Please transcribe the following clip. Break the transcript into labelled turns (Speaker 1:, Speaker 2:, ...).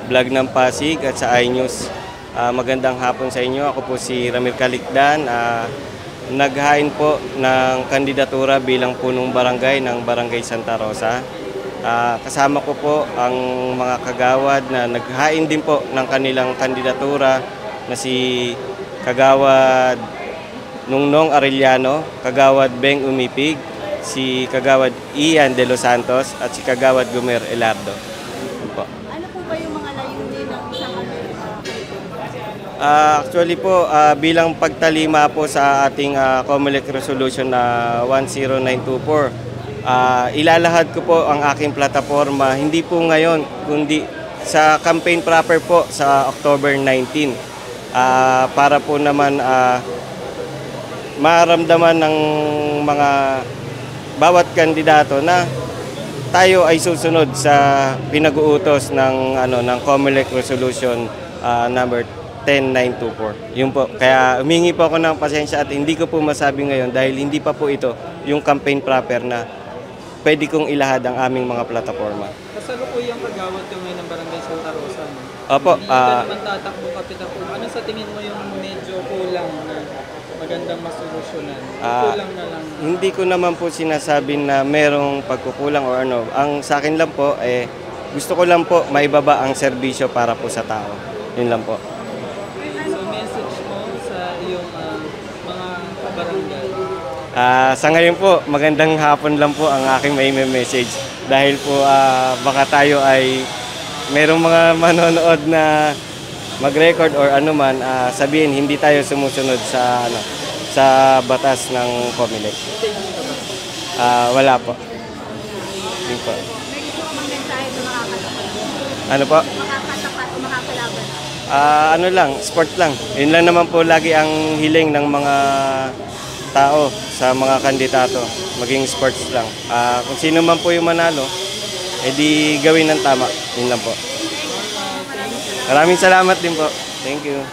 Speaker 1: vlog ng Pasig at sa iNews. Magandang hapon sa inyo. Ako po si Ramil Calicdan. Naghain po ng kandidatura bilang punong barangay ng Barangay Santa Rosa. Kasama ko po ang mga kagawad na naghain din po ng kanilang kandidatura na si Kagawad Nungnong Arellano, Kagawad Beng Umipig, si Kagawad Ian De Los Santos at si Kagawad Gomer Elardo.
Speaker 2: Ano po ba yung mga layunin ng isang
Speaker 1: Actually po, bilang pagtalima po sa ating COMELEC Resolution na 10924, ilalahad ko po ang aking plataforma, hindi po ngayon, kundi sa campaign proper po sa October 19. Para po naman maramdaman ng mga bawat kandidato na tayo ay susunod sa pinag-uutos ng COMELEC Resolution number 10924. Yun po. Kaya humingi po ako ng pasensya at hindi ko po masabi ngayon dahil hindi pa po ito yung campaign proper na pwede kong ilahad ang aming mga plataforma.
Speaker 3: Kasalukuyang kagawad ka ngayon ng Barangay Santa Rosa. No?
Speaker 1: Opo.
Speaker 3: Hindi ka naman tatakbo kapitan po. Ano sa tingin mo yung medyo kulang na magandang masolusyonan? Kulang na lang.
Speaker 1: Hindi ko naman po sinasabi na merong pagkukulang o ano. Ang sa akin lang po, gusto ko lang po maibaba ang serbisyo para po sa tao. Yun lang po.
Speaker 3: So message mo sa iyong mga kabarangay?
Speaker 1: Sa ngayon po, magandang hapon lang po ang aking may message. Dahil po baka tayo ay merong mga manonood na mag-record or anuman, sabihin hindi tayo sumusunod sa batas ng COMELEC. Wala po. Yun po.
Speaker 2: May gusto ko mang mensahe sa makakatapat?
Speaker 1: Ano po?
Speaker 2: Makakatapat o makakalaban?
Speaker 1: Ano lang, sport lang. Yun lang naman po lagi ang hiling ng mga tao sa mga kandidato. Maging sports lang. Kung sino man po yung manalo, edi gawin ng tama. Yun lang po. Maraming salamat din po. Thank you.